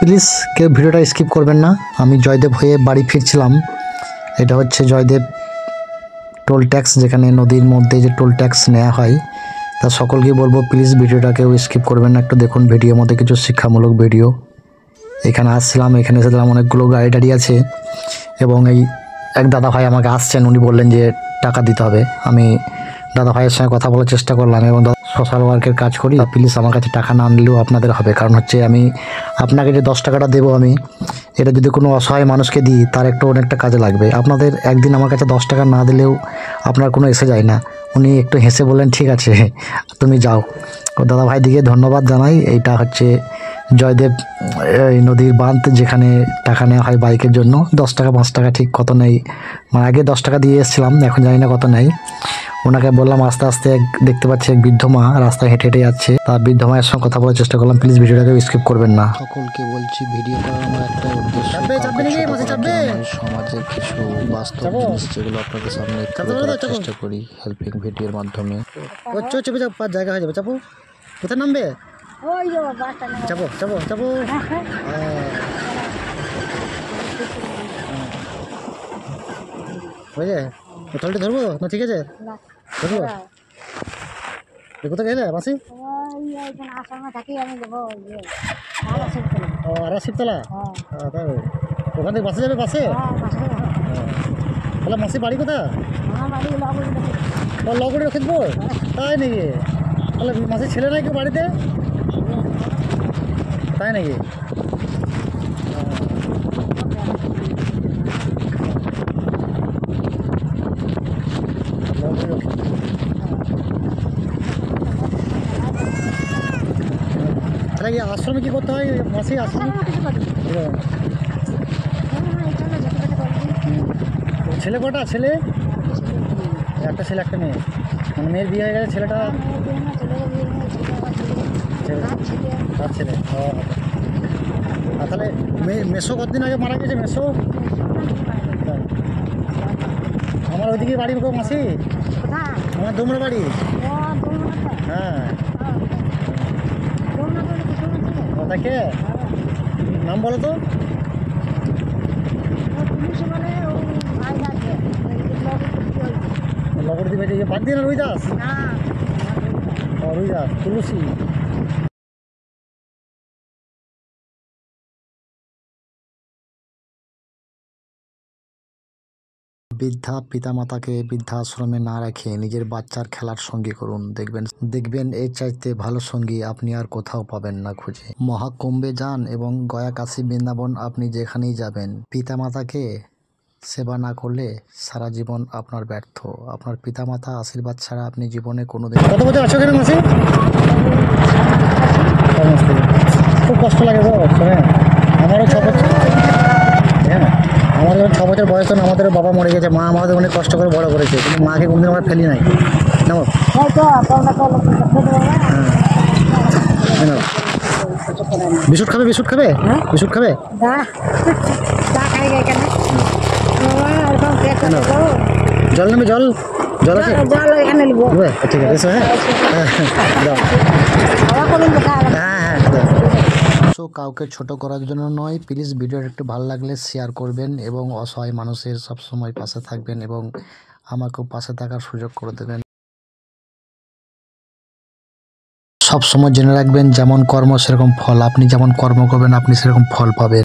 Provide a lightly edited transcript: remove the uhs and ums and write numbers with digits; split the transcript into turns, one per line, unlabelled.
Please কেউ ভিডিওটা skip করবেন না। আমি জয়দেব হয়ে বাড়ি ফিরছিলাম। এটা হচ্ছে জয়দেব টোল ট্যাক্স, যেখানে নদীর মধ্যে যে টোল ট্যাক্স নেওয়া হয়। তা সকলকে বলবো প্লিজ ভিডিওটা কেউ স্কিপ করবেন না, একটু দেখুন। ভিডিওর মধ্যে কিছু শিক্ষামূলক ভিডিও। এখানে আসছিলাম, এখানে এসে দেখলাম অনেকগুলো গাড়ি টাড়ি আছে এবং এই এক দাদা ভাই আমাকে আসছেন, উনি বললেন যে টাকা দিতে হবে। আমি দাদা ভাইয়ের সঙ্গে কথা বলার চেষ্টা করলাম এবং সোশ্যাল ওয়ার্কের কাজ করি। প্লিজ আমার কাছে টাকা না নিলেও আপনাদের হবে, কারণ হচ্ছে আমি আপনাকে যে 10 টাকাটা দেবো আমি, এটা যদি কোনো অসহায় মানুষকে দিই তার একটু অনেকটা কাজে লাগবে। আপনাদের একদিন আমার কাছে 10 টাকা না দিলেও আপনার কোনো এসে যায় না। উনি একটু হেসে বললেন ঠিক আছে তুমি যাও। দাদা ভাই দিকে ধন্যবাদ জানাই। এইটা হচ্ছে জয়দেব এই নদীর বাঁধ, যেখানে টাকা নেওয়া হয় বাইকের জন্য। 10 টাকা 5 টাকা ঠিক কত নেই, মানে আগে 10 টাকা দিয়ে এসেছিলাম, এখন জানি না কত নেই। ওনাকে বললাম আস্তে আস্তে দেখতে পাচ্ছি এক বৃদ্ধ মা রাস্তায় হেঁটে হেঁটে যাচ্ছে। তার বৃদ্ধ মায়ের সঙ্গে কথা বলার চেষ্টা করলাম। প্লিজ ভিডিওটাকে স্কিপ করবেন না। সকলকে বলছি ভিডিও করার আমার একটা উদ্দেশ্য, সমাজের কিছু বাস্তব জিনিস যেগুলো আপনাদের সামনে তুলে ধরার চেষ্টা করি হেল্পিং ভিডিওর মাধ্যমে। জায়গা হয়ে যাবে, চাপো। কোথায় নামবে? চাপো চাপো চাপো। বুঝলে টোলটা ধরবো না? ঠিক আছে ধরবো। কোথায় গেলে মাসি? ও আর শিবতলা, ওখান থেকে বাসে যাবে? বাসে তাহলে মাসি বাড়ি কোথায়? ও লগড়ি রক্ষিতপুর, তাই নাকি? তাহলে মাসির ছেলে নাই কেউ বাড়িতে? তাই নাকি? তাহলে কি আশ্রমে কি করতে হয় মাসি? আশ্রমে ছেলে কটা? ছেলে একটা ছেলে একটা মেয়ে, মানে মেয়ের বিয়ে হয়ে গেছে, ছেলেটা তার ছেলে। আর তাহলে মেসো কতদিন আগে মারা গেছে? মেসো আমার ওইদিকে বাড়ি গো মাসি, আমার দুমরা বাড়ি। হ্যাঁ তাকে নাম বলো তো? লগড়দি বেটে বাদ দিয়ে না? রুইদাস, রুইদাস তুলসী। বৃদ্ধা পিতামাতাকে বৃদ্ধাশ্রমে না রেখে নিজের বাচ্চার খেলার সঙ্গী করুন, দেখবেন এর চাইতে ভালো সঙ্গী আপনি আর কোথাও পাবেন না খুঁজে। মহাকুম্ভে যান এবং গয়া, কাশী, বৃন্দাবন, আপনি যেখানেই যাবেন, পিতামাতাকে সেবা না করলে সারা জীবন আপনার ব্যর্থ। আপনার পিতামাতা আশীর্বাদ ছাড়া আপনি জীবনে কোনোদিন। কত বছর আছো কেন মাসি? খুব কষ্ট লাগে গো। আমারও 6 বছর, আমার যখন 6 বছর বয়স তখন আমাদের বাবা মরে গেছে। মা আমাদের অনেক কষ্ট করে বড় করেছে, কিন্তু মাকে কোনদিন আমরা ফেলি নাই। বিস্কুট খাবে? বিস্কুট খাবে? বিস্কুট খাবে? জল নেবে? জল জল আছে? ঠিক আছে, হ্যাঁ হ্যাঁ। সো কাউকে ছোট করার জন্য নয়, প্লিজ ভিডিওটা একটু ভালো লাগলে শেয়ার করবেন এবং অসহায় মানুষের সবসময় পাশে থাকবেন এবং আমাকেও পাশে থাকার সুযোগ করে দেবেন। সবসময় জেনে রাখবেন যেমন কর্ম সেরকম ফল। আপনি যেমন কর্ম করবেন আপনি সেরকম ফল পাবেন।